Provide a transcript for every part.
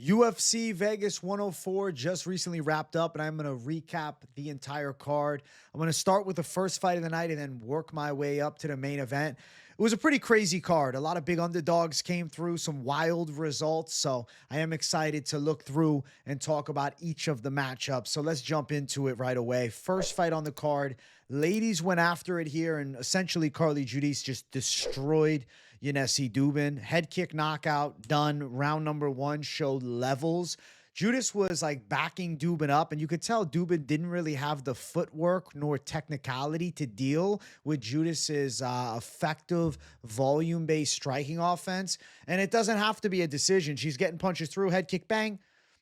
UFC Vegas 104 just recently wrapped up, and I'm going to recap the entire card. I'm going to start with the first fight of the night and then work my way up to the main event. It was a pretty crazy card. A lot of big underdogs came through, some wild results. So I am excited to look through and talk about each of the matchups. So let's jump into it right away. First fight on the card. Ladies went after it here, and essentially Carli Judice just destroyed Yuneisy Duben. Head kick knockout, done. Round number one showed levels. Judice was like backing Duben up, and you could tell Duben didn't really have the footwork nor technicality to deal with Judice's effective volume-based striking offense. And it doesn't have to be a decision. She's getting punches through, head kick, bang.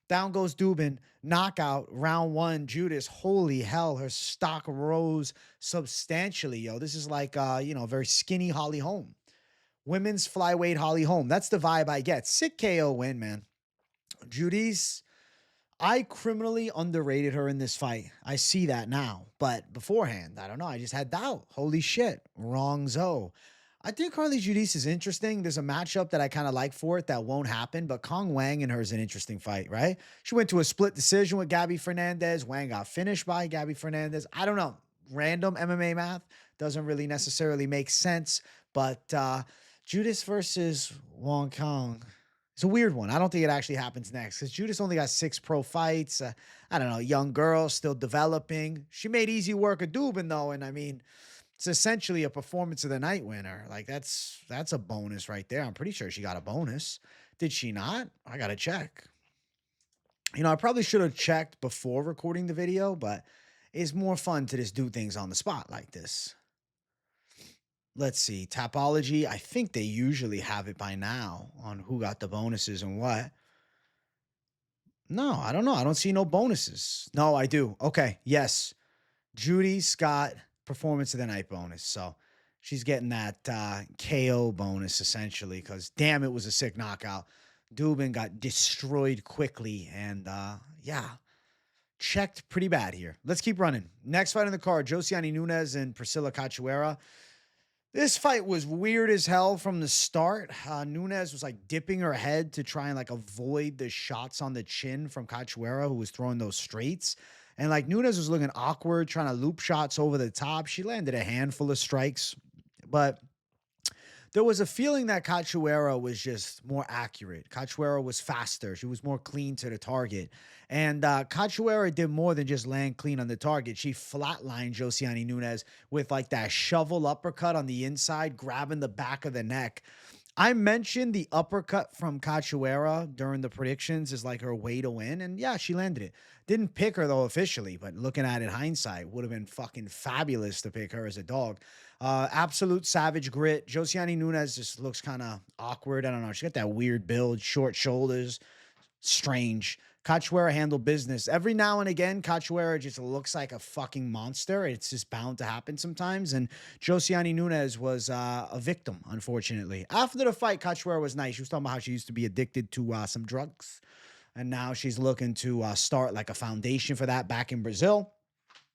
Down goes Duben, knockout, round one. Judice, holy hell, her stock rose substantially, yo. This is like, very skinny Holly Holm. Women's flyweight Holly Holm. That's the vibe I get. Sick KO win, man. Judice, I criminally underrated her in this fight. I see that now. But beforehand, I don't know. I just had doubt. Holy shit. Wrong zo. I think Carli Judice is interesting. There's a matchup that I kind of like for it that won't happen, but Kong Wang and her is an interesting fight, right? She went to a split decision with Gabby Fernandez. Wang got finished by Gabby Fernandez. I don't know. Random MMA math doesn't really necessarily make sense, but Judice versus Wong Kong. It's a weird one. I don't think it actually happens next because Judice only got 6 pro fights. I don't know, young girl, still developing. She made easy work of Duben, though, and I mean, it's essentially a performance of the night winner. Like, that's a bonus right there. I'm pretty sure she got a bonus. Did she not? I got to check. I probably should have checked before recording the video, but it's more fun to just do things on the spot like this. Let's see. Tapology. I think they usually have it by now on who got the bonuses and what. No, I don't know. I don't see no bonuses. No, I do. Okay. Yes. Judy's got performance of the night bonus. So she's getting that KO bonus essentially because damn, it was a sick knockout. Duben got destroyed quickly and checked pretty bad here. Let's keep running. Next fight on the card, Josiane Nunes and Priscilla Cachoeira. This fight was weird as hell from the start. Nunes was like dipping her head to try and like avoid the shots on the chin from Cachoeira, who was throwing those straights. And like Nunes was looking awkward, trying to loop shots over the top. She landed a handful of strikes, but there was a feeling that Cachoeira was just more accurate. Cachoeira was faster. She was more clean to the target. And Cachoeira did more than just land clean on the target. She flatlined Josiane Nunes with like that shovel uppercut on the inside, grabbing the back of the neck. I mentioned the uppercut from Cachoeira during the predictions is like her way to win. And yeah, she landed it. Didn't pick her though officially, but looking at it hindsight, would have been fucking fabulous to pick her as a dog. Absolute savage grit. Josiane Nunes just looks kind of awkward. I don't know. She got that weird build, short shoulders, strange. Cachoeira handled business. Every now and again, Cachoeira just looks like a fucking monster. It's just bound to happen sometimes. And Josiane Nunes was a victim, unfortunately. After the fight, Cachoeira was nice. She was talking about how she used to be addicted to some drugs. And now she's looking to start like a foundation for that back in Brazil.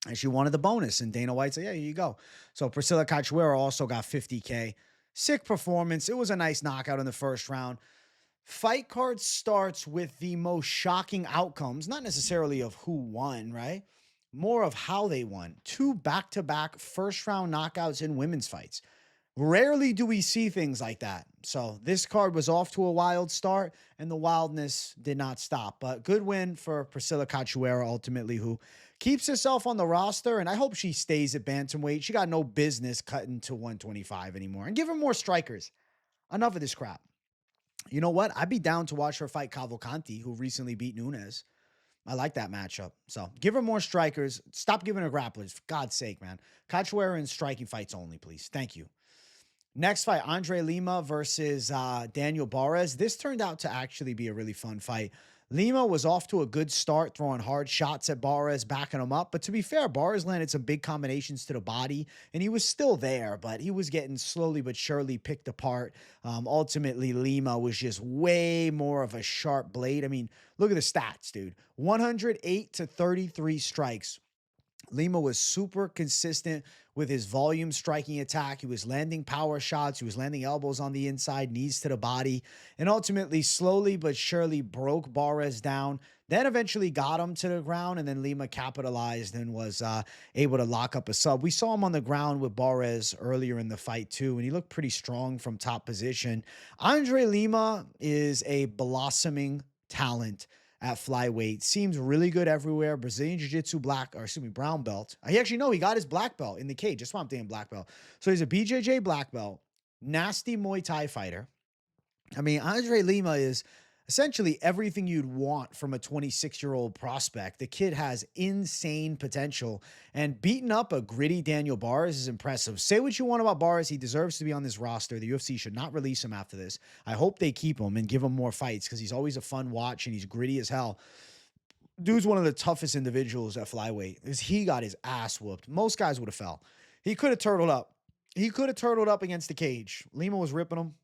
And she wanted the bonus. And Dana White said, yeah, here you go. So Priscilla Cachoeira also got $50K. Sick performance. It was a nice knockout in the first round. Fight card starts with the most shocking outcomes, not necessarily of who won, right? More of how they won. 2 back-to-back first-round knockouts in women's fights. Rarely do we see things like that. So this card was off to a wild start, and the wildness did not stop. But good win for Priscilla Cachoeira, ultimately, who keeps herself on the roster, and I hope she stays at bantamweight. She got no business cutting to 125 anymore. And give her more strikers. Enough of this crap. You know what? I'd be down to watch her fight Cavalcanti, who recently beat Nunes. I like that matchup. So give her more strikers. Stop giving her grapplers. For God's sake, man. Cachoeira in striking fights only, please. Thank you. Next fight, André Lima versus Daniel Barez. This turned out to actually be a really fun fight. Lima was off to a good start, throwing hard shots at Barez, backing him up. But to be fair, Barez landed some big combinations to the body, and he was still there, but he was getting slowly but surely picked apart. Ultimately, Lima was just way more of a sharp blade. I mean, look at the stats, dude. 108 to 33 strikes. Lima was super consistent with his volume striking attack. He was landing power shots. He was landing elbows on the inside, knees to the body, and ultimately, slowly but surely, broke Barez down. Then eventually got him to the ground, and then Lima capitalized and was able to lock up a sub. We saw him on the ground with Barez earlier in the fight, too, and he looked pretty strong from top position. Andre Lima is a blossoming talent at flyweight. Seems really good everywhere. Brazilian Jiu-Jitsu brown belt. He got his black belt in the cage. That's why I'm thinking black belt. So he's a BJJ black belt, nasty Muay Thai fighter. I mean, Andre Lima is essentially everything you'd want from a 26-year-old prospect. The kid has insane potential, and beating up a gritty Daniel Barez is impressive. Say what you want about Barez. He deserves to be on this roster. The UFC should not release him after this. I hope they keep him and give him more fights because he's always a fun watch and he's gritty as hell. Dude's one of the toughest individuals at flyweight. He got his ass whooped. Most guys would have fell. He could have turtled up. He could have turtled up against the cage. Lima was ripping him.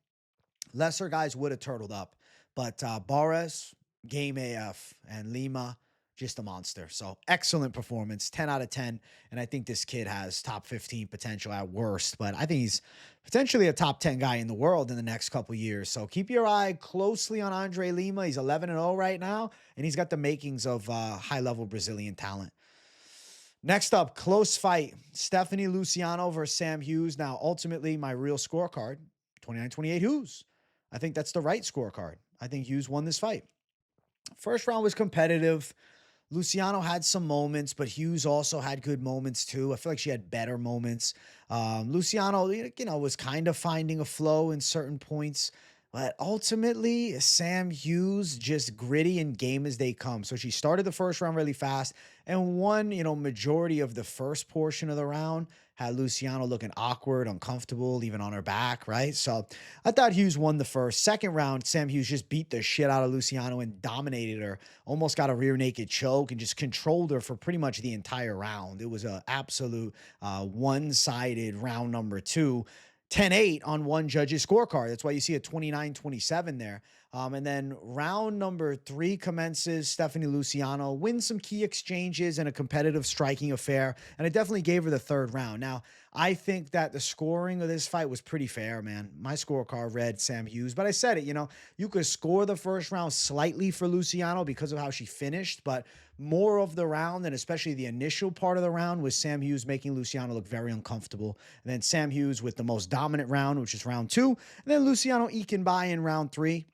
Lesser guys would have turtled up. But Barez, game AF, and Lima, just a monster. So excellent performance, 10 out of 10. And I think this kid has top 15 potential at worst. But I think he's potentially a top 10 guy in the world in the next couple years. So keep your eye closely on Andre Lima. He's 11-0 right now, and he's got the makings of high-level Brazilian talent. Next up, close fight. Stephanie Luciano versus Sam Hughes. Now, ultimately, my real scorecard, 29-28 Hughes. I think that's the right scorecard. I think Hughes won this fight. First round was competitive. Luciano had some moments, but Hughes also had good moments too. I feel like she had better moments. Luciano, was kind of finding a flow in certain points. But ultimately, Sam Hughes just gritty and game as they come. So she started the first round really fast and won, majority of the first portion of the round. Had Luciano looking awkward, uncomfortable, even on her back, right? So I thought Hughes won the first. Second round, Sam Hughes just beat the shit out of Luciano and dominated her. Almost got a rear naked choke and just controlled her for pretty much the entire round. It was an absolute one-sided round number two. 10-8 on one judge's scorecard. That's why you see a 29-27 there. And then round number 3 commences. Stephanie Luciano wins some key exchanges and a competitive striking affair. And it definitely gave her the third round. Now, I think that the scoring of this fight was pretty fair, man. My scorecard read Sam Hughes, but I said it, you could score the first round slightly for Luciano because of how she finished, but more of the round, and especially the initial part of the round, was Sam Hughes making Luciano look very uncomfortable. And then Sam Hughes with the most dominant round, which is round 2. And then Luciano eking by in round 3.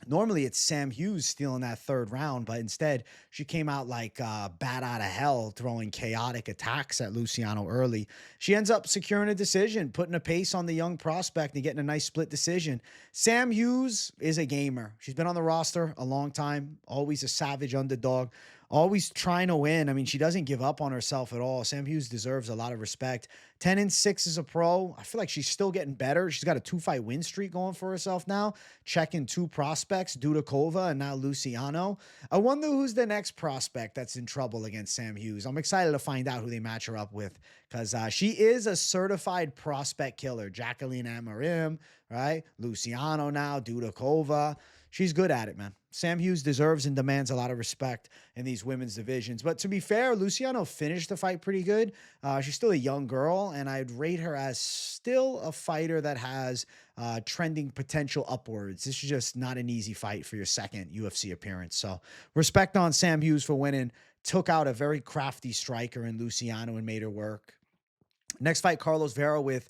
Normally, it's Sam Hughes stealing that third round, but instead, she came out like bat out of hell, throwing chaotic attacks at Luciano early. She ends up securing a decision, putting a pace on the young prospect and getting a nice split decision. Sam Hughes is a gamer. She's been on the roster a long time, always a savage underdog, always trying to win. I mean, she doesn't give up on herself at all. Sam Hughes deserves a lot of respect. 10-6 as a pro. I feel like she's still getting better. She's got a 2-fight win streak going for herself now. Checking 2 prospects, Dudakova and now Luciano. I wonder who's the next prospect that's in trouble against Sam Hughes. I'm excited to find out who they match her up with because she is a certified prospect killer. Jacqueline Amarim, right? Luciano now, Dudakova. She's good at it, man. Sam Hughes deserves and demands a lot of respect in these women's divisions. But to be fair, Luciano finished the fight pretty good. She's still a young girl, and I'd rate her as still a fighter that has trending potential upwards. This is just not an easy fight for your second UFC appearance. So respect on Sam Hughes for winning. Took out a very crafty striker in Luciano and made her work. Next fight, Carlos Vera with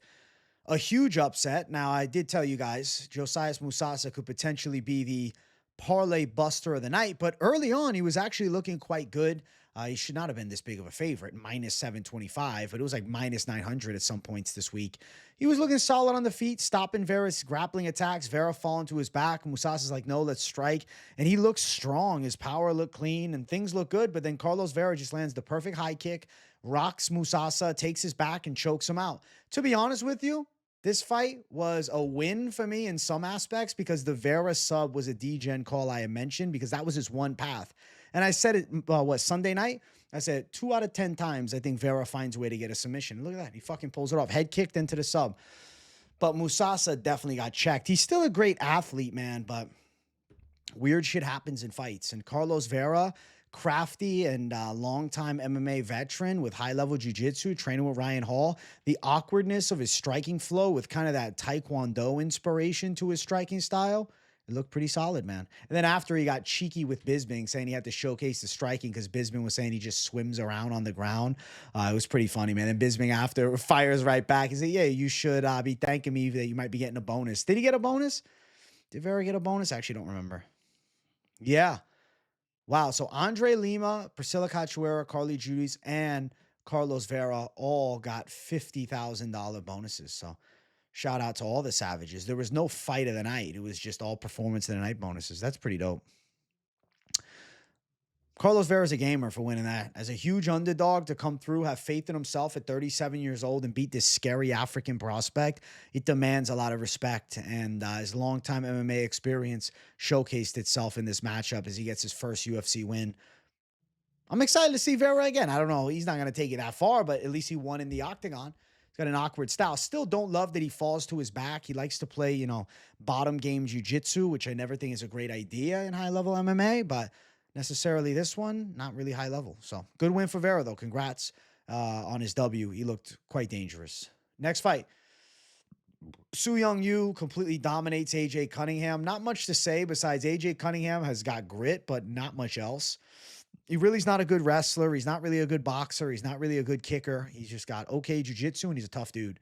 a huge upset. Now, I did tell you guys, Josias Musasa could potentially be the parlay buster of the night, but early on, he was actually looking quite good. He should not have been this big of a favorite, -725, but it was like -900 at some points this week. He was looking solid on the feet, stopping Vera's grappling attacks. Vera falling to his back. Musasa's like, no, let's strike. And he looks strong. His power looked clean and things look good, but then Carlos Vera just lands the perfect high kick, rocks Musasa, takes his back, and chokes him out. To be honest with you, this fight was a win for me in some aspects because the Vera sub was a D-Gen call I had mentioned because that was his one path. And I said it, Sunday night? I said 2 out of 10 times I think Vera finds a way to get a submission. Look at that. He fucking pulls it off. Head kicked into the sub. But Musasa definitely got checked. He's still a great athlete, man, but weird shit happens in fights. And Carlos Vera, crafty and longtime MMA veteran with high-level jiu-jitsu, training with Ryan Hall, the awkwardness of his striking flow with kind of that Taekwondo inspiration to his striking style, it looked pretty solid, man. And then after he got cheeky with Bisping, saying he had to showcase the striking because Bisping was saying he just swims around on the ground. It was pretty funny, man. And Bisping after fires right back. He said, yeah, you should be thanking me that you might be getting a bonus. Did he get a bonus? Did Vera get a bonus? I actually don't remember. Yeah. Wow. So André, Lima, Priscilla Cachoeira, Carli, Judice, and Carlos Vera all got $50,000 bonuses. So shout out to all the savages. There was no fight of the night. It was just all performance of the night bonuses. That's pretty dope. Carlos Vera's a gamer for winning that. As a huge underdog to come through, have faith in himself at 37 years old and beat this scary African prospect, it demands a lot of respect. And his longtime MMA experience showcased itself in this matchup as he gets his first UFC win. I'm excited to see Vera again. I don't know. He's not going to take it that far, but at least he won in the octagon. He's got an awkward style. Still don't love that he falls to his back. He likes to play, you know, bottom game jiu-jitsu, which I never think is a great idea in high-level MMA, but necessarily this one, not really high level. So good win for Vera, though. Congrats on his W. He looked quite dangerous. Next fight. Seung Yu completely dominates AJ Cunningham. Not much to say besides AJ Cunningham has got grit, but not much else. He really is not a good wrestler. He's not really a good boxer. He's not really a good kicker. He's just got okay jiu-jitsu, and he's a tough dude.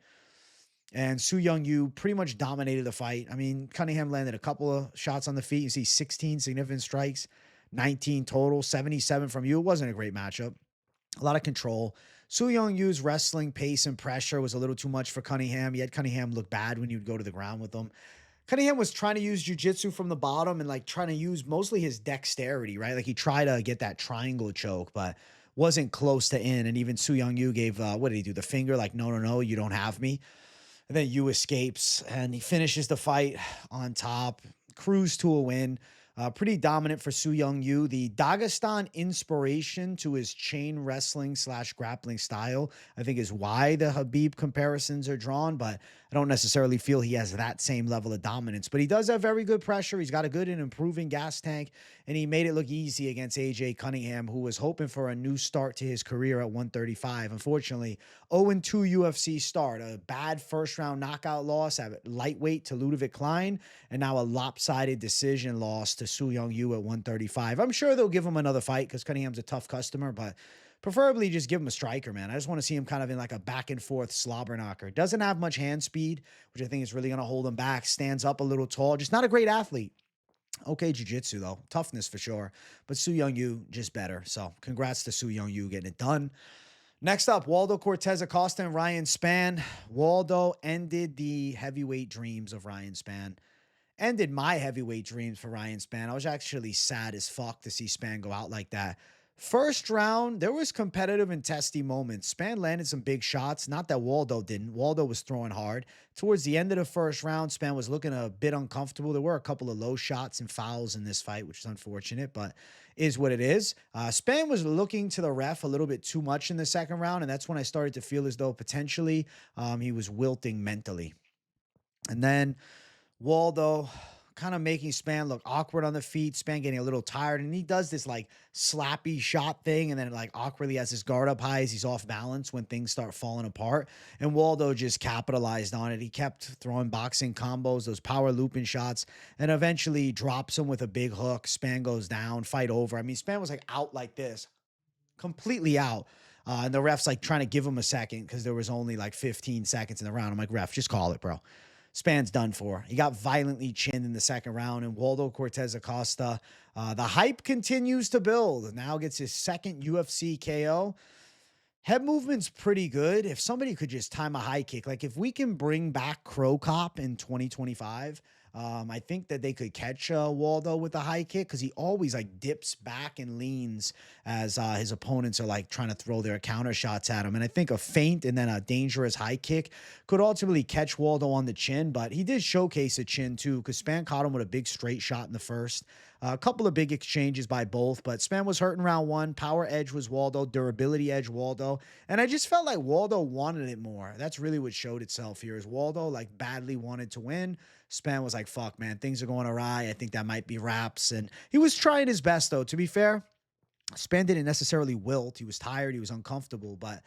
And Seung Yu pretty much dominated the fight. I mean, Cunningham landed a couple of shots on the feet. You see 16 significant strikes. 19 total, 77 from you. It wasn't a great matchup. A lot of control. Seung Yu's wrestling pace and pressure was a little too much for Cunningham. Yet Cunningham looked bad when you'd go to the ground with him. Cunningham was trying to use jiu-jitsu from the bottom and like trying to use mostly his dexterity, right? Like he tried to get that triangle choke, but wasn't close to in. And even Seung Yu gave, what did he do? The finger, like, no, you don't have me. And then Yu escapes and he finishes the fight on top, cruise to a win. Pretty dominant for Seung Yu. The Dagestan inspiration to his chain wrestling / grappling style, I think, is why the Khabib comparisons are drawn, but I don't necessarily feel he has that same level of dominance. But he does have very good pressure. He's got a good and improving gas tank, and he made it look easy against AJ Cunningham, who was hoping for a new start to his career at 135. Unfortunately, 0-2 UFC start, a bad first-round knockout loss at lightweight to Ludovic Klein, and now a lopsided decision loss to Seung Yu at 135. I'm sure they'll give him another fight because Cunningham's a tough customer, but preferably just give him a striker, man. I just want to see him kind of in like a back and forth slobber knocker. Doesn't have much hand speed, which I think is really going to hold him back. Stands up a little tall. Just not a great athlete. Okay, jiu-jitsu, though. Toughness for sure. But Seung Yu, just better. So congrats to Seung Yu getting it done. Next up, Waldo Cortes-Acosta and Ryan Spann. Waldo ended the heavyweight dreams of Ryan Spann. Ended my heavyweight dreams for Ryan Spann. I was actually sad as fuck to see Spann go out like that. First round, there was competitive and testy moments. Spann landed some big shots. Not that Waldo didn't. Waldo was throwing hard. Towards the end of the first round, Spann was looking a bit uncomfortable. There were a couple of low shots and fouls in this fight, which is unfortunate, but is what it is. Spann was looking to the ref a little bit too much in the second round, and that's when I started to feel as though potentially he was wilting mentally. And then Waldo kind of making Spann look awkward on the feet. Spann getting a little tired, and he does this like slappy shot thing, and then like awkwardly has his guard up high as he's off balance when things start falling apart. And Waldo just capitalized on it. He kept throwing boxing combos, those power looping shots, and eventually drops him with a big hook. Spann goes down, fight over. I mean, Spann was like out like this, completely out. And the ref's like trying to give him a second because there was only like 15 seconds in the round. I'm like, ref, just call it, bro. Spann's done for. He got violently chinned in the second round, and Waldo Cortes-Acosta, the hype continues to build. Now gets his second UFC KO. Head movement's pretty good. If somebody could just time a high kick, like if we can bring back Crow Cop in 2025, I think that they could catch Waldo with a high kick because he always like dips back and leans as his opponents are like trying to throw their counter shots at him. And I think a feint and then a dangerous high kick could ultimately catch Waldo on the chin, but he did showcase a chin too because Spann caught him with a big straight shot in the first. A couple of big exchanges by both, but Spann was hurt in round one. Power edge was Waldo, durability edge Waldo. And I just felt like Waldo wanted it more. That's really what showed itself here is Waldo like badly wanted to win. Spann was like, fuck, man, things are going awry. I think that might be wraps. And he was trying his best, though. To be fair, Spann didn't necessarily wilt. He was tired. He was uncomfortable, but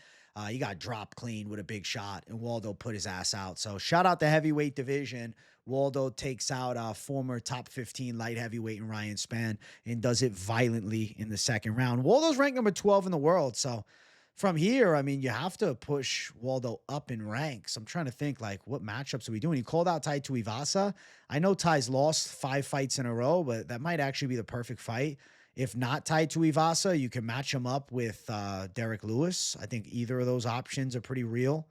he got dropped clean with a big shot, and Waldo put his ass out. So shout out the heavyweight division. Waldo takes out former top 15 light heavyweight in Ryan Spann and does it violently in the second round. Waldo's ranked number 12 in the world. So from here, I mean, you have to push Waldo up in ranks. I'm trying to think, like, what matchups are we doing? He called out Tai Tuivasa. I know Tai's lost 5 fights in a row, but that might actually be the perfect fight. If not Tai Tuivasa, you can match him up with Derek Lewis. I think either of those options are pretty real.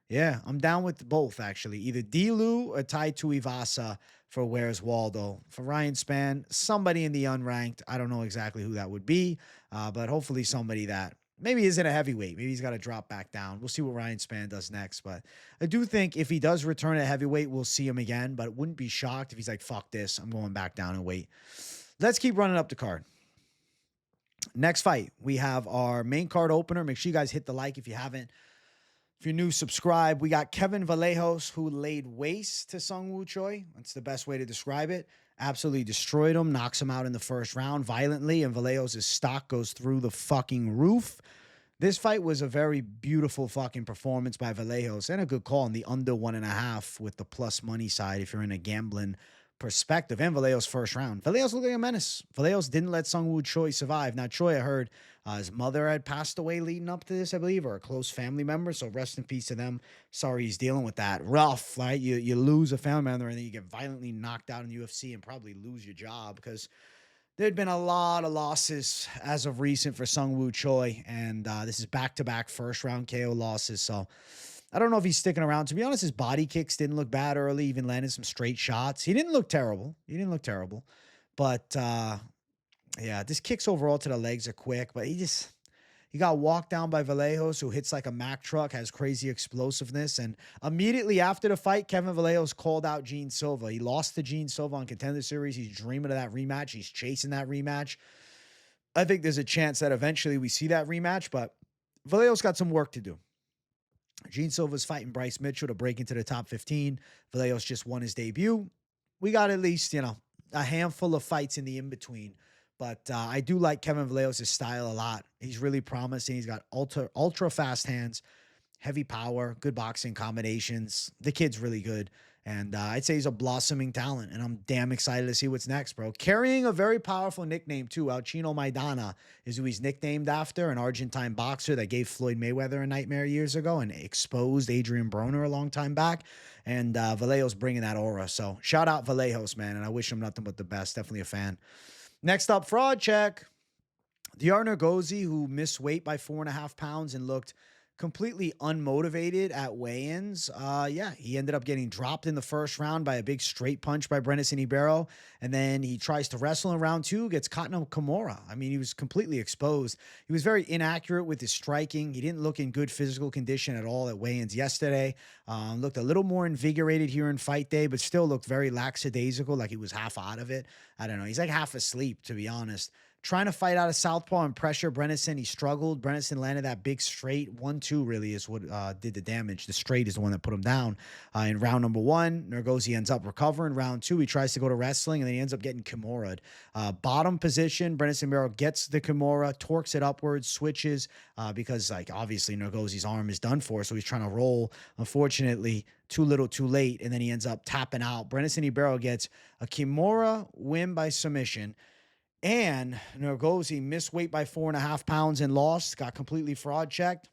Yeah, I'm down with both, actually. Either D-Lu or Tai Tuivasa for Where's Waldo. For Ryan Spann, somebody in the unranked. I don't know exactly who that would be, but hopefully somebody that maybe isn't a heavyweight. Maybe he's got to drop back down. We'll see what Ryan Spann does next. But I do think if he does return at heavyweight, we'll see him again. But it wouldn't be shocked if he's like, fuck this. I'm going back down and weight. Let's keep running up the card. Next fight, we have our main card opener. Make sure you guys hit the like if you haven't. If you're new, subscribe. We got Kevin Vallejos, who laid waste to Seung Choi. That's the best way to describe it. Absolutely destroyed him, knocks him out in the first round violently, and Vallejos' stock goes through the fucking roof. This fight was a very beautiful fucking performance by Vallejos and a good call on the under 1.5 with the plus money side if you're in a gambling perspective. And Vallejos' first round. Vallejos looked like a menace. Vallejos didn't let Seung Choi survive. Now, Choi, I heard his mother had passed away leading up to this, I believe, or a close family member. So rest in peace to them. Sorry he's dealing with that. Rough, right? You lose a family member and then you get violently knocked out in the UFC and probably lose your job because there'd been a lot of losses as of recent for Seung Choi. And this is back-to-back first-round KO losses. So I don't know if he's sticking around. To be honest, his body kicks didn't look bad early, even landed some straight shots. He didn't look terrible. But, yeah, this kicks overall to the legs are quick. But he got walked down by Vallejos, who hits like a Mack truck, has crazy explosiveness. And immediately after the fight, Kevin Vallejos called out Gene Silva. He lost to Gene Silva on Contender Series. He's dreaming of that rematch. He's chasing that rematch. I think there's a chance that eventually we see that rematch. But Vallejos got some work to do. Gene Silva's fighting Bryce Mitchell to break into the top 15. Vallejos just won his debut. We got at least, a handful of fights in the in-between. But I do like Kevin Vallejos' style a lot. He's really promising. He's got ultra fast hands, heavy power, good boxing combinations. The kid's really good. And I'd say he's a blossoming talent, and I'm damn excited to see what's next, bro. Carrying a very powerful nickname, too. Alcino Maidana is who he's nicknamed after, an Argentine boxer that gave Floyd Mayweather a nightmare years ago and exposed Adrian Broner a long time back. And Vallejos bringing that aura. So shout out Vallejos, man, and I wish him nothing but the best. Definitely a fan. Next up, fraud check. Nurgozhay, who missed weight by 4.5 pounds and looked completely unmotivated at weigh-ins. Yeah, he ended up getting dropped in the first round by a big straight punch by Ribeiro, and then he tries to wrestle in round 2, gets caught in a Kimura. I mean, he was completely exposed. He was very inaccurate with his striking. He didn't look in good physical condition at all at weigh-ins yesterday. Looked a little more invigorated here in fight day, but still looked very lackadaisical, like he was half out of it. I don't know. He's like half asleep, to be honest. Trying to fight out of southpaw and pressure Brennison. He struggled. Brennison landed that big straight. 1-2 really is what did the damage. The straight is the one that put him down. In round number 1, Nurgozhay ends up recovering. Round 2, he tries to go to wrestling, and then he ends up getting Kimura'd. Bottom position, Ribeiro gets the Kimura, torques it upwards, switches, because, like, obviously Nurgozhay's arm is done for, so he's trying to roll. Unfortunately, too little, too late, and then he ends up tapping out. Ribeiro gets a Kimura win by submission. And Nurgozhay missed weight by 4.5 pounds and lost, got completely fraud checked.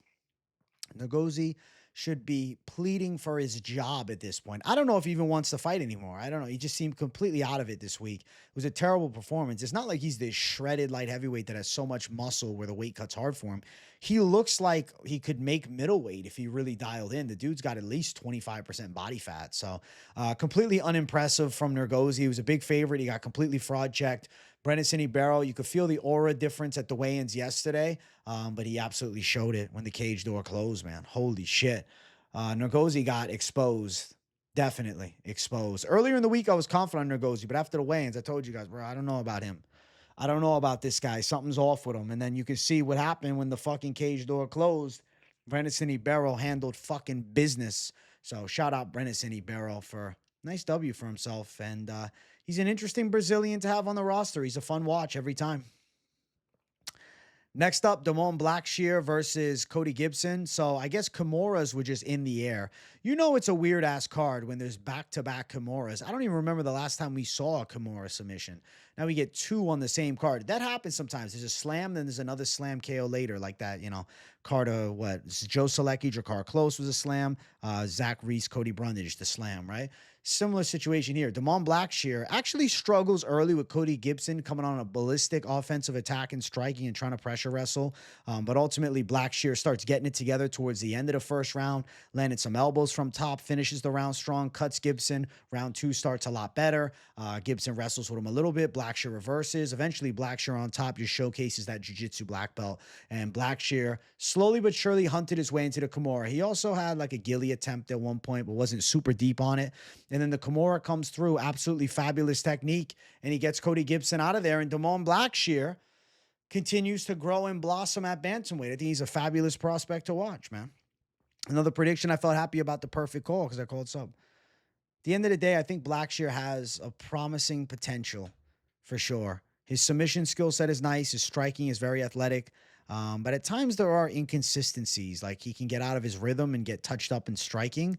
Nurgozhay should be pleading for his job at this point. I don't know if he even wants to fight anymore. I don't know. He just seemed completely out of it this week. It was a terrible performance. It's not like he's this shredded light heavyweight that has so much muscle where the weight cuts hard for him. He looks like he could make middleweight if he really dialed in. The dude's got at least 25% body fat. So completely unimpressive from Nurgozhay. He was a big favorite. He got completely fraud checked. Ribeiro, you could feel the aura difference at the weigh-ins yesterday, but he absolutely showed it when the cage door closed, man. Holy shit. Nurgozhay got exposed. Definitely exposed. Earlier in the week, I was confident on Nurgozhay, but after the weigh-ins, I told you guys, bro, I don't know about him. I don't know about this guy. Something's off with him. And then you can see what happened when the fucking cage door closed. Brenison Ribeiro handled fucking business. So shout out Brenison Ribeiro for a nice W for himself. And he's an interesting Brazilian to have on the roster. He's a fun watch every time. Next up, Blackshear versus Cody Gibson. So I guess Kimuras were just in the air. You know it's a weird-ass card when there's back-to-back Kimuras. I don't even remember the last time we saw a Kimura submission. Now we get two on the same card. That happens sometimes. There's a slam, then there's another slam KO later like that, you know. Card of what? Joe Selecki, Drakkar Close was a slam. Zach Reese, Cody Brundage, the slam, right? Similar situation here. Blackshear actually struggles early with Cody Gibson coming on a ballistic offensive attack and striking and trying to pressure wrestle. But ultimately, Blackshear starts getting it together towards the end of the first round, landed some elbows from top, finishes the round strong, cuts Gibson. Round two starts a lot better. Gibson wrestles with him a little bit. Blackshear reverses. Eventually, Blackshear on top just showcases that jiu-jitsu black belt. And Blackshear slowly but surely hunted his way into the Kimura. He also had like a ghillie attempt at one point, but wasn't super deep on it. And then the Kimura comes through, absolutely fabulous technique, and he gets Cody Gibson out of there. And Blackshear continues to grow and blossom at bantamweight. I think he's a fabulous prospect to watch, man. Another prediction, I felt happy about the perfect call because I called sub. At the end of the day, I think Blackshear has a promising potential for sure. His submission skill set is nice. His striking is very athletic. But at times there are inconsistencies. Like he can get out of his rhythm and get touched up in striking.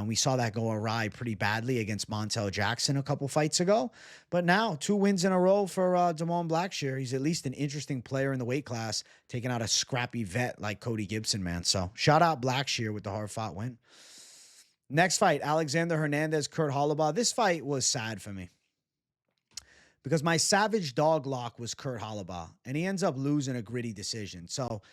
We saw that go awry pretty badly against Montel Jackson a couple fights ago. But now 2 wins in a row for Blackshear. He's at least an interesting player in the weight class, taking out a scrappy vet like Cody Gibson, man. So shout out Blackshear with the hard-fought win. Next fight, Alexander Hernandez, Kurt Holobaugh. This fight was sad for me, because my savage dog lock was Kurt Holobaugh, and he ends up losing a gritty decision. So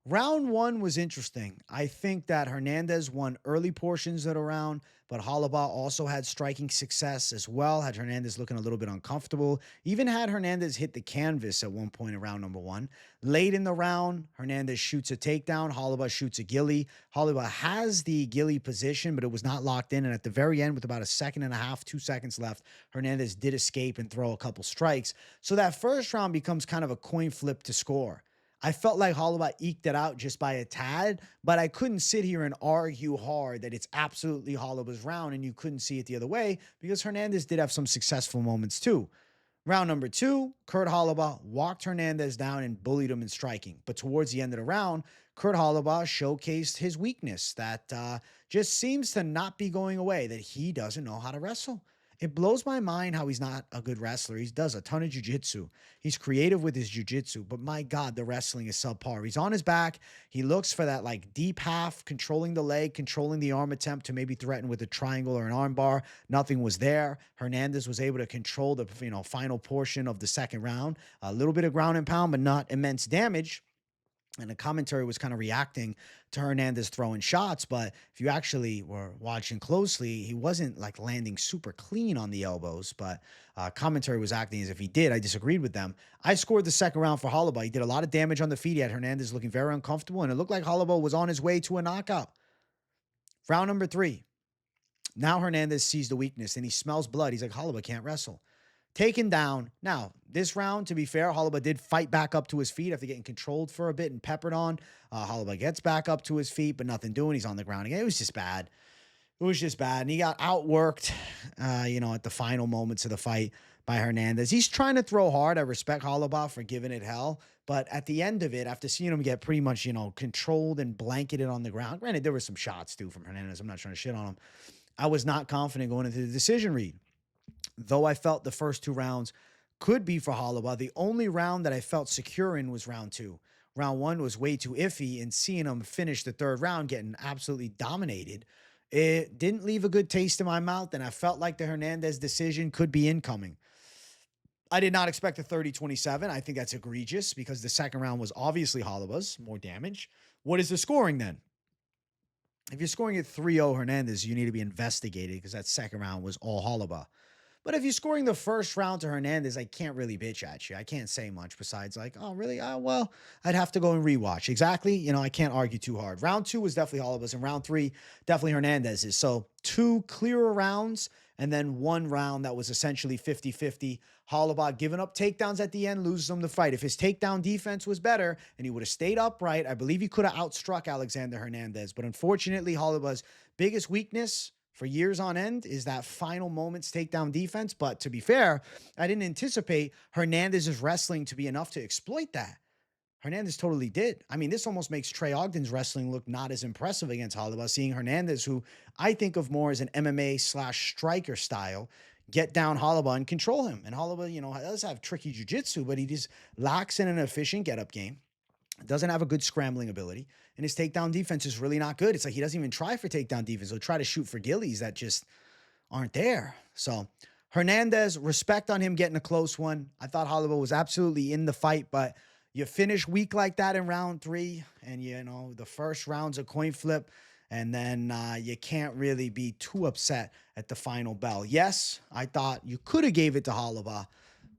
round one was interesting. I think that Hernandez won early portions of the round, but Holobaugh also had striking success as well, had Hernandez looking a little bit uncomfortable, even had Hernandez hit the canvas at one point in round number one. Late in the round, Hernandez shoots a takedown, Holobaugh shoots a ghillie. Holobaugh has the ghillie position, but it was not locked in, and at the very end, with about a second and a half, 2 seconds left, Hernandez did escape and throw a couple strikes. So that first round becomes kind of a coin flip to score. I felt like Holobaugh eked it out just by a tad, but I couldn't sit here and argue hard that it's absolutely Holobaugh's round and you couldn't see it the other way, because Hernandez did have some successful moments too. Round number two, Kurt Holobaugh walked Hernandez down and bullied him in striking. But towards the end of the round, Kurt Holobaugh showcased his weakness that just seems to not be going away, that he doesn't know how to wrestle. It blows my mind how he's not a good wrestler. He does a ton of jiu-jitsu. He's creative with his jiu-jitsu, but my God, the wrestling is subpar. He's on his back. He looks for that like deep half, controlling the leg, controlling the arm attempt to maybe threaten with a triangle or an arm bar. Nothing was there. Hernandez was able to control the final portion of the second round. A little bit of ground and pound, but not immense damage. And the commentary was kind of reacting to Hernandez throwing shots. But if you actually were watching closely, he wasn't like landing super clean on the elbows. But commentary was acting as if he did. I disagreed with them. I scored the second round for Holobaugh. He did a lot of damage on the feet. He had Hernandez looking very uncomfortable. And it looked like Holobaugh was on his way to a knockout. Round number three. Now Hernandez sees the weakness and he smells blood. He's like, Holobaugh can't wrestle. Taken down. Now, this round, to be fair, Holobaugh did fight back up to his feet after getting controlled for a bit and peppered on. Holobaugh gets back up to his feet, but nothing doing. He's on the ground again. It was just bad. It was just bad. And he got outworked, at the final moments of the fight by Hernandez. He's trying to throw hard. I respect Holobaugh for giving it hell. But at the end of it, after seeing him get pretty much, controlled and blanketed on the ground, granted, there were some shots, too, from Hernandez. I'm not trying to shit on him. I was not confident going into the decision read. Though I felt the first 2 rounds could be for Holobaugh, the only round that I felt secure in was round 2. Round 1 was way too iffy, and seeing him finish the third round getting absolutely dominated, it didn't leave a good taste in my mouth, and I felt like the Hernandez decision could be incoming. I did not expect a 30-27. I think that's egregious because the second round was obviously Holobaugh's, more damage. What is the scoring then? If you're scoring at 3-0 Hernandez, you need to be investigated because that second round was all Holobaugh. But if you're scoring the first round to Hernandez, I can't really bitch at you. I can't say much besides like, oh, really? Oh, well, I'd have to go and rewatch. Exactly. You know, I can't argue too hard. Round 2 was definitely all of us, and round 3, definitely Hernandez's. So 2 clearer rounds, and then 1 round that was essentially 50-50. Holobaugh giving up takedowns at the end, loses him the fight. If his takedown defense was better and he would have stayed upright, I believe he could have outstruck Alexander Hernandez. But unfortunately, Holobaugh's biggest weakness for years on end is that final moments takedown defense. But to be fair, I didn't anticipate Hernandez's wrestling to be enough to exploit that. Hernandez totally did. I mean, this almost makes Trey Ogden's wrestling look not as impressive against Holobaugh, seeing Hernandez, who I think of more as an MMA/striker style, get down Holobaugh and control him. And Holobaugh, you know, does have tricky jiu-jitsu, but he just lacks in an efficient get-up game. Doesn't have a good scrambling ability. And his takedown defense is really not good. It's like he doesn't even try for takedown defense. He'll try to shoot for gillies that just aren't there. So Hernandez, respect on him getting a close one. I thought Holobaugh was absolutely in the fight, but you finish weak like that in round 3, and you know, the first round's a coin flip, and then you can't really be too upset at the final bell. Yes, I thought you could have gave it to Holobaugh,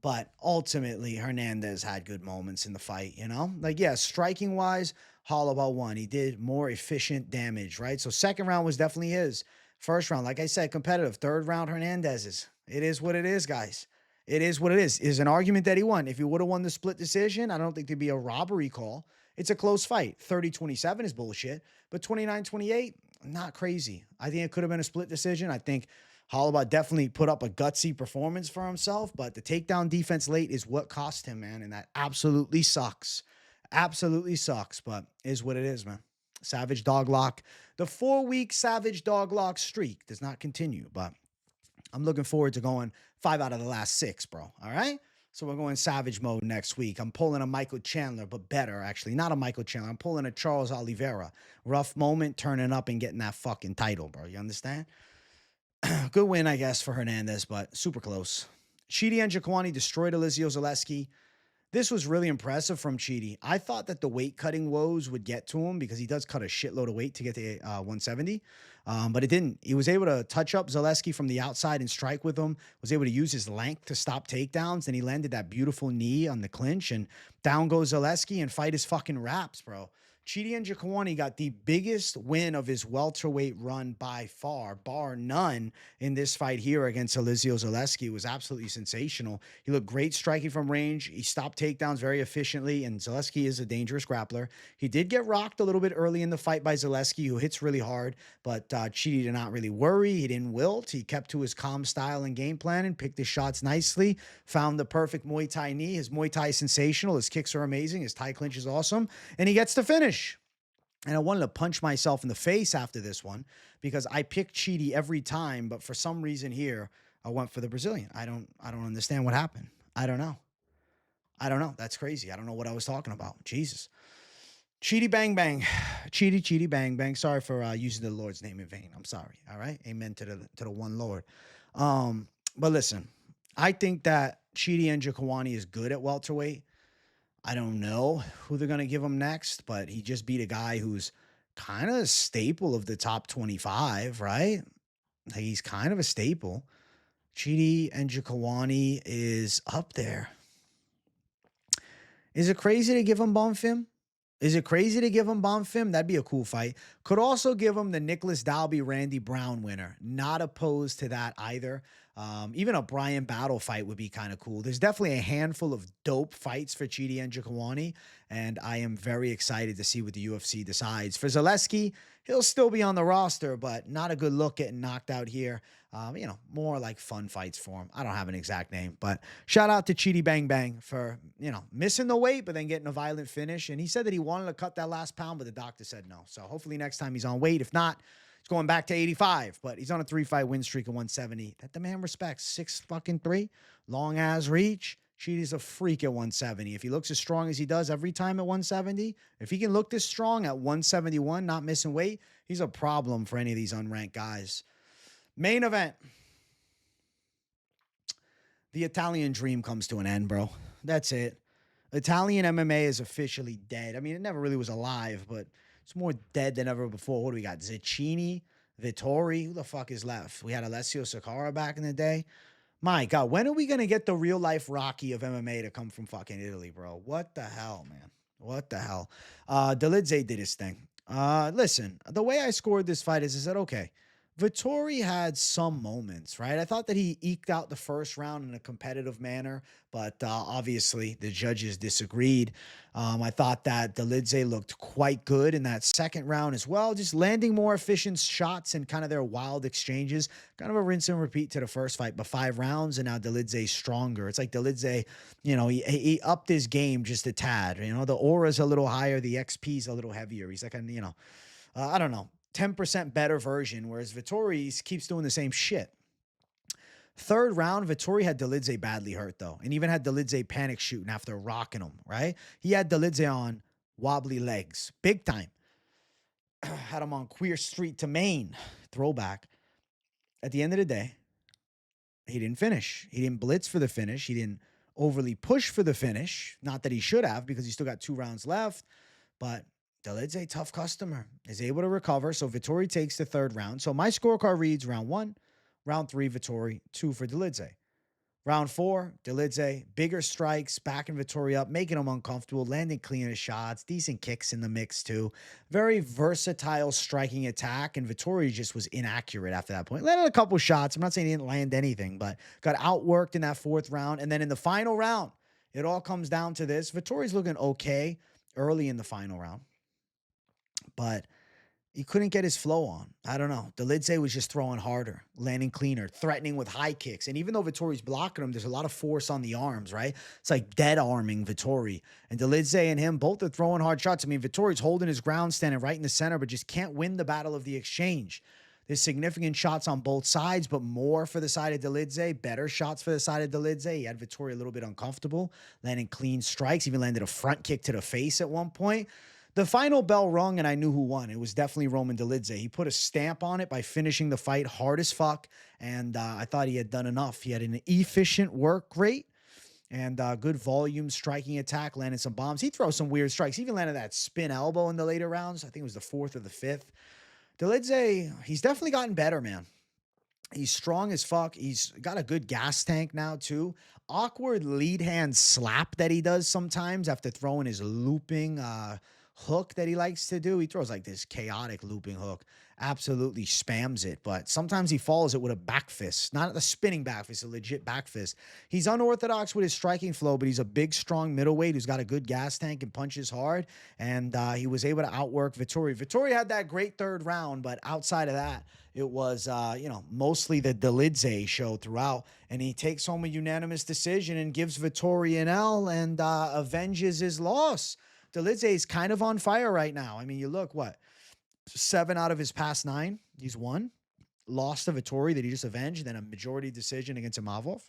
but ultimately Hernandez had good moments in the fight, you know? Like, yeah, striking-wise, Holobaugh won. He did more efficient damage, right? So second round was definitely his. First round, like I said, competitive. Third round, Hernandez's. It is what it is, guys. It is what it is. Is an argument that he won. If he would have won the split decision, I don't think there'd be a robbery call. It's a close fight. 30-27 is bullshit, but 29-28, not crazy. I think it could have been a split decision. I think Holobaugh definitely put up a gutsy performance for himself, but the takedown defense late is what cost him, man, and that absolutely sucks. Absolutely sucks, but is what it is, man. Savage dog lock. The 4-week Savage dog lock streak does not continue, but I'm looking forward to going 5 out of the last 6, bro. All right? So we're going Savage mode next week. I'm pulling a Michael Chandler, but better, actually. Not a Michael Chandler. I'm pulling a Charles Oliveira. Rough moment, turning up and getting that fucking title, bro. You understand? Good win, I guess, for Hernandez, but super close. Chidi and Njokuani destroyed Elizeo Zaleski. This was really impressive from Chidi. I thought that the weight cutting woes would get to him because he does cut a shitload of weight to get to 170, but it didn't. He was able to touch up Zaleski from the outside and strike with him, was able to use his length to stop takedowns, and he landed that beautiful knee on the clinch, and down goes Zaleski and fight his fucking raps, bro. Chidi and Njokuani got the biggest win of his welterweight run by far, bar none, in this fight here against Elizeo Zaleski. It was absolutely sensational. He looked great striking from range. He stopped takedowns very efficiently, and Zaleski is a dangerous grappler. He did get rocked a little bit early in the fight by Zaleski, who hits really hard, but Chidi did not really worry. He didn't wilt. He kept to his calm style and game plan and picked his shots nicely, found the perfect Muay Thai knee. His Muay Thai is sensational. His kicks are amazing. His Thai clinch is awesome, and he gets to finish. And I wanted to punch myself in the face after this one because I picked Chidi every time, but for some reason here, I went for the Brazilian. I don't understand what happened. I don't know. That's crazy. I don't know what I was talking about. Jesus. Chidi bang bang. Chidi bang bang. Sorry for using the Lord's name in vain. I'm sorry. All right. Amen to the one Lord. But listen, I think that Chidi and Njokuani is good at welterweight. I don't know who they're going to give him next, but he just beat a guy who's kind of a staple of the top 25, right? Like, he's kind of a staple. Chidi and Njokuani is up there. Is it crazy to give him Bonfim? That'd be a cool fight. Could also give him the Nicholas Dalby, Randy Brown winner. Not opposed to that either. Even a Brian Battle fight would be kind of cool. There's definitely a handful of dope fights for Chidi and Njokuani, and I am very excited to see what the UFC decides. For Zaleski, he'll still be on the roster, but not a good look getting knocked out here. More like fun fights for him. I don't have an exact name, but shout out to Chidi Bang Bang for, missing the weight, but then getting a violent finish. And he said that he wanted to cut that last pound, but the doctor said no. So hopefully next time he's on weight. If not, he's going back to 85, but he's on a 3-fight win streak of 170. That the man respects. 6-3, long ass reach. Chidi's a freak at 170. If he looks as strong as he does every time at 170, if he can look this strong at 171, not missing weight, he's a problem for any of these unranked guys. Main event. The Italian dream comes to an end, bro. That's it. Italian MMA is officially dead. I mean, it never really was alive, but it's more dead than ever before. What do we got? Zacchini, Vettori. Who the fuck is left? We had Alessio Sakara back in the day. My God, when are we going to get the real life Rocky of MMA to come from fucking Italy, bro? What the hell, man? What the hell? Dolidze did his thing. Listen, the way I scored this fight is I said, okay, Vettori had some moments, right? I thought that he eked out the first round in a competitive manner, but obviously the judges disagreed. I thought that Dolidze looked quite good in that second round as well, just landing more efficient shots and kind of their wild exchanges. Kind of a rinse and repeat to the first fight, but 5 rounds, and now Dolidze's stronger. It's like Dolidze, he upped his game just a tad. The aura's a little higher, the XP's a little heavier. He's like, I don't know, 10% better version, whereas Vettori keeps doing the same shit. Third round, Vettori had Dolidze badly hurt, though, and even had Dolidze panic shooting after rocking him, right? He had Dolidze on wobbly legs, big time. Had him on Queer Street to Maine, throwback. At the end of the day, he didn't finish. He didn't blitz for the finish. He didn't overly push for the finish. Not that he should have, because he still got 2 rounds left, but Dolidze, tough customer, is able to recover. So Vettori takes the third round. So my scorecard reads round 1, round 3, Vettori, 2 for Dolidze. Round 4, Dolidze, bigger strikes, backing Vettori up, making him uncomfortable, landing cleaner shots, decent kicks in the mix too. Very versatile striking attack, and Vettori just was inaccurate after that point. Landed a couple shots. I'm not saying he didn't land anything, but got outworked in that 4th round. And then in the final round, it all comes down to this. Vettori's looking okay early in the final round, but he couldn't get his flow on. I don't know. Dolidze was just throwing harder, landing cleaner, threatening with high kicks. And even though Vettori's blocking him, there's a lot of force on the arms, right? It's like dead arming Vettori. And Dolidze and him both are throwing hard shots. I mean, Vettori's holding his ground, standing right in the center, but just can't win the battle of the exchange. There's significant shots on both sides, but more for the side of Dolidze, better shots for the side of Dolidze. He had Vettori a little bit uncomfortable, landing clean strikes, even landed a front kick to the face at one point. The final bell rung, and I knew who won. It was definitely Roman Dolidze. He put a stamp on it by finishing the fight hard as fuck, and I thought he had done enough. He had an efficient work rate and good volume striking attack, landing some bombs. He throws some weird strikes. He even landed that spin elbow in the later rounds. I think it was the 4th or the 5th. Dolidze, he's definitely gotten better, man. He's strong as fuck. He's got a good gas tank now, too. Awkward lead hand slap that he does sometimes after throwing his looping hook that he likes to do. He throws like this chaotic looping hook, absolutely spams it, but sometimes he follows it with a back fist, not a spinning back fist, a legit back fist. He's unorthodox with his striking flow, but he's a big, strong middleweight who's got a good gas tank and punches hard, and he was able to outwork Vettori. Vettori had that great 3rd round, but outside of that, it was, mostly the Dolidze show throughout, and he takes home a unanimous decision and gives Vettori an L and avenges his loss. Dolidze is kind of on fire right now. I mean, you look, 7 out of his past 9, he's won. Lost to Vettori that he just avenged, then a majority decision against Imavov.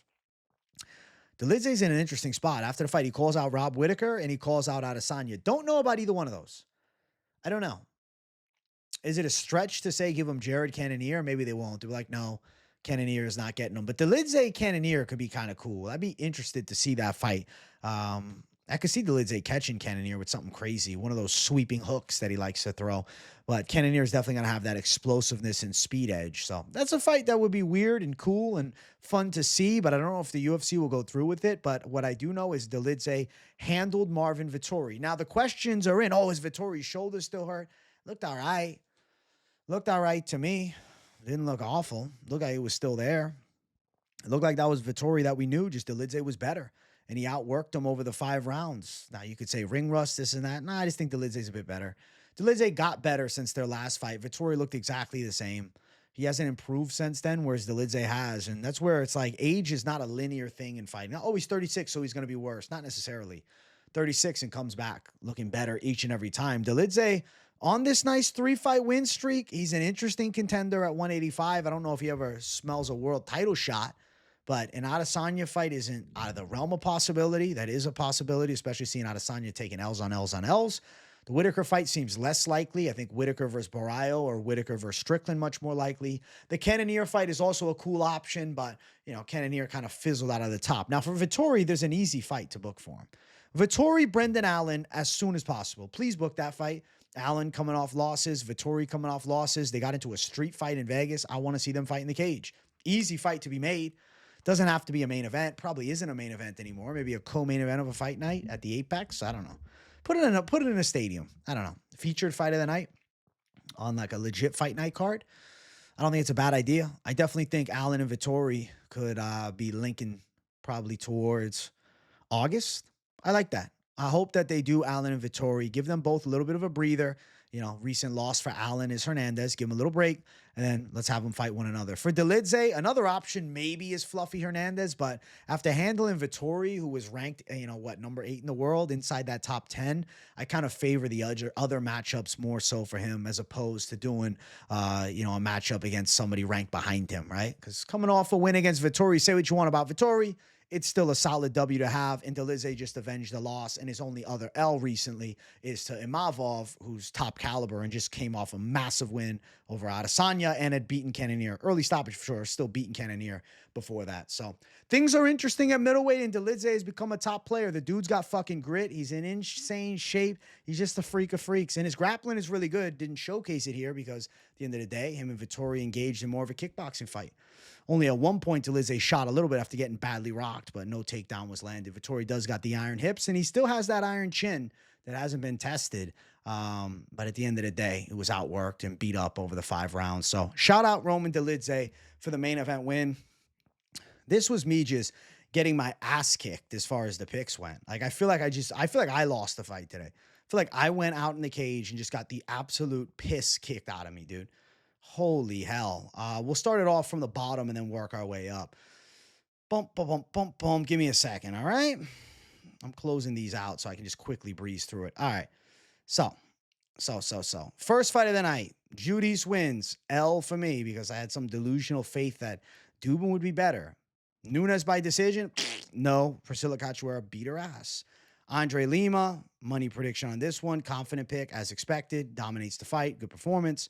Dolidze's in an interesting spot. After the fight, he calls out Rob Whittaker and he calls out Adesanya. Don't know about either one of those. I don't know. Is it a stretch to say give him Jared Cannonier? Maybe they won't. They'll be like, no, Cannonier is not getting him. But Dolidze Cannonier could be kind of cool. I'd be interested to see that fight. I could see Dolidze catching Cannonier with something crazy, one of those sweeping hooks that he likes to throw. But Cannonier is definitely going to have that explosiveness and speed edge. So that's a fight that would be weird and cool and fun to see, but I don't know if the UFC will go through with it. But what I do know is Dolidze handled Marvin Vettori. Now the questions are in, is Vettori's shoulder still hurt? Looked all right. Looked all right to me. Didn't look awful. Looked like it was still there. It looked like that was Vettori that we knew, just Dolidze was better. And he outworked him over the 5 rounds. Now, you could say ring rust, this and that. Nah, I just think Dolidze's a bit better. Dolidze got better since their last fight. Vettori looked exactly the same. He hasn't improved since then, whereas Dolidze has. And that's where it's like age is not a linear thing in fighting. Oh, he's 36, so he's going to be worse. Not necessarily. 36 and comes back looking better each and every time. Dolidze, on this nice 3-fight win streak, he's an interesting contender at 185. I don't know if he ever smells a world title shot. But an Adesanya fight isn't out of the realm of possibility. That is a possibility, especially seeing Adesanya taking L's on L's on L's. The Whittaker fight seems less likely. I think Whittaker versus Barrio or Whittaker versus Strickland much more likely. The Cannonier fight is also a cool option, but, Cannonier kind of fizzled out of the top. Now, for Vettori, there's an easy fight to book for him. Vettori, Brendan Allen, as soon as possible. Please book that fight. Allen coming off losses, Vettori coming off losses. They got into a street fight in Vegas. I want to see them fight in the cage. Easy fight to be made. Doesn't have to be a main event. Probably isn't a main event anymore. Maybe a co-main event of a fight night at the Apex. I don't know. Put it in a stadium. I don't know. Featured fight of the night on like a legit fight night card. I don't think it's a bad idea. I definitely think Allen and Vettori could be linking probably towards August. I like that. I hope that they do Allen and Vettori. Give them both a little bit of a breather. You know, recent loss for Allen is Hernandez. Give him a little break, and then let's have them fight one another. For Dolidze, another option maybe is Fluffy Hernandez, but after handling Vettori, who was ranked, number 8 in the world, inside that top 10, I kind of favor the other matchups more so for him as opposed to doing, a matchup against somebody ranked behind him, right? Because coming off a win against Vettori, say what you want about Vettori, it's still a solid W to have, and Dolidze just avenged the loss, and his only other L recently is to Imavov, who's top caliber and just came off a massive win over Adesanya and had beaten Cannonier. Early stoppage for sure, still beaten Cannonier before that. So things are interesting at middleweight, and Dolidze has become a top player. The dude's got fucking grit. He's in insane shape. He's just a freak of freaks, and his grappling is really good. Didn't showcase it here because at the end of the day, him and Vettori engaged in more of a kickboxing fight. Only at one point, Dolidze shot a little bit after getting badly rocked, but no takedown was landed. Vettori does got the iron hips, and he still has that iron chin that hasn't been tested. But at the end of the day, it was outworked and beat up over the 5 rounds. So shout out Roman Dolidze for the main event win. This was me just getting my ass kicked as far as the picks went. Like, I feel like I lost the fight today. I feel like I went out in the cage and just got the absolute piss kicked out of me, dude. Holy hell. We'll start it off from the bottom and then work our way up. Bump, bump, bump, bump, bump. Give me a second, all right? I'm closing these out so I can just quickly breeze through it. All right. So. First fight of the night. Judice wins. L for me because I had some delusional faith that Duben would be better. Nunes by decision? No. Priscilla Cachoeira beat her ass. André Lima, money prediction on this one. Confident pick as expected. Dominates the fight. Good performance.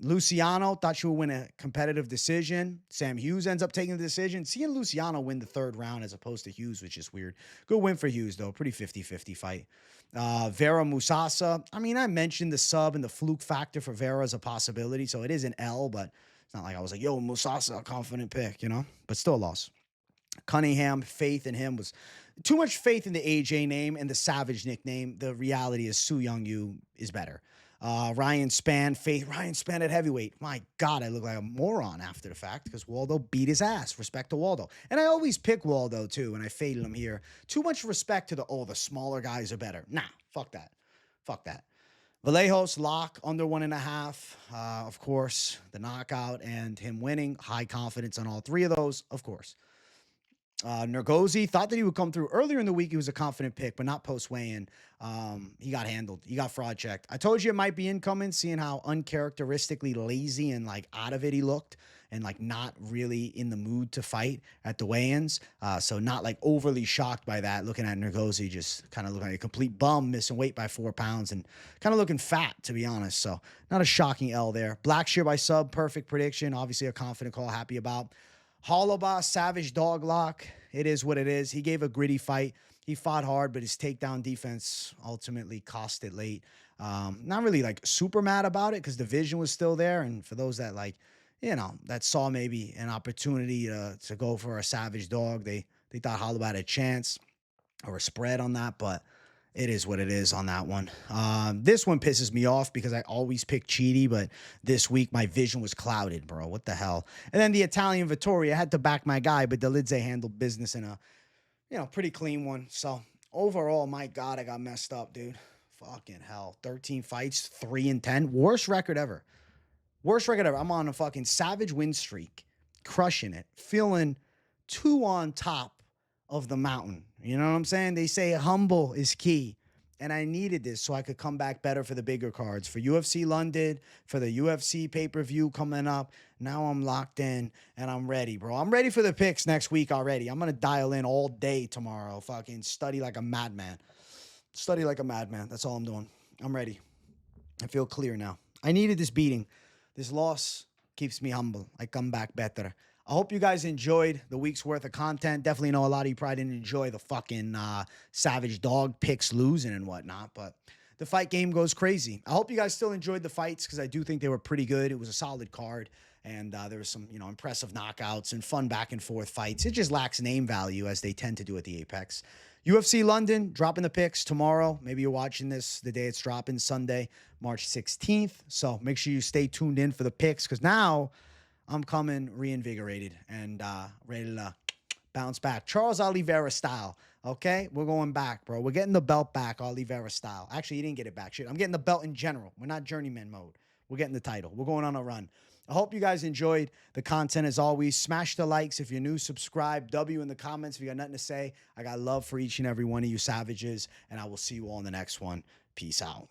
Luciano thought she would win a competitive decision. Sam Hughes ends up taking the decision. Seeing Luciano win the 3rd round as opposed to Hughes, which is weird. Good win for Hughes, though. Pretty 50-50 fight. Vera Musasa. I mean, I mentioned the sub and the fluke factor for Vera as a possibility, so it is an L, but it's not like I was like, yo, Musasa, a confident pick, but still a loss. Cunningham, faith in him was too much faith in the AJ name and the Savage nickname. The reality is Su Young Yu is better. Ryan Spann, faith. Ryan Spann at heavyweight. My God, I look like a moron after the fact because Waldo beat his ass. Respect to Waldo. And I always pick Waldo, too, and I faded him here. Too much respect to the smaller guys are better. Nah, fuck that. Fuck that. Vallejos, lock, under 1.5. Of course, the knockout and him winning. High confidence on all 3 of those, of course. Nurgozhay, thought that he would come through earlier in the week. He was a confident pick, but not post weigh-in. He got handled. He got fraud checked. I told you it might be incoming, seeing how uncharacteristically lazy and like out of it he looked and like not really in the mood to fight at the weigh-ins. So not like overly shocked by that. Looking at Nurgozhay just kind of looking like a complete bum, missing weight by 4 pounds and kind of looking fat, to be honest. So not a shocking L there. Blackshear by sub, perfect prediction. Obviously a confident call, happy about. Holobaugh, savage dog lock. It is what it is. He gave a gritty fight. He fought hard, but his takedown defense ultimately cost it late. Not really like super mad about it because the vision was still there. And for those that that saw maybe an opportunity to go for a savage dog, they thought Holobaugh had a chance or a spread on that, but it is what it is on that one. This one pisses me off because I always pick Chidi, but this week my vision was clouded, bro. What the hell? And then the Italian Vettori, I had to back my guy, but Dolidze handled business in a, pretty clean one. So overall, my God, I got messed up, dude. Fucking hell. 13 fights, 3-10. Worst record ever. Worst record ever. I'm on a fucking savage win streak, crushing it, feeling 2 on top of the mountain. You know what I'm saying? They say humble is key. And I needed this so I could come back better for the bigger cards. For UFC London, for the UFC pay-per-view coming up. Now I'm locked in and I'm ready, bro. I'm ready for the picks next week already. I'm going to dial in all day tomorrow. Fucking study like a madman. Study like a madman. That's all I'm doing. I'm ready. I feel clear now. I needed this beating. This loss keeps me humble. I come back better. I hope you guys enjoyed the week's worth of content. Definitely know a lot of you probably didn't enjoy the fucking savage dog picks losing and whatnot, but the fight game goes crazy. I hope you guys still enjoyed the fights because I do think they were pretty good. It was a solid card. And there was some, impressive knockouts and fun back and forth fights. It just lacks name value, as they tend to do at the Apex. UFC London, dropping the picks tomorrow. Maybe you're watching this the day it's dropping, Sunday, March 16th. So make sure you stay tuned in for the picks, because now I'm coming reinvigorated and ready to bounce back. Charles Oliveira style, okay? We're going back, bro. We're getting the belt back, Oliveira style. Actually, he didn't get it back. Shit, I'm getting the belt in general. We're not journeyman mode. We're getting the title. We're going on a run. I hope you guys enjoyed the content as always. Smash the likes if you're new, subscribe, W in the comments if you got nothing to say. I got love for each and every one of you savages, and I will see you all in the next one. Peace out.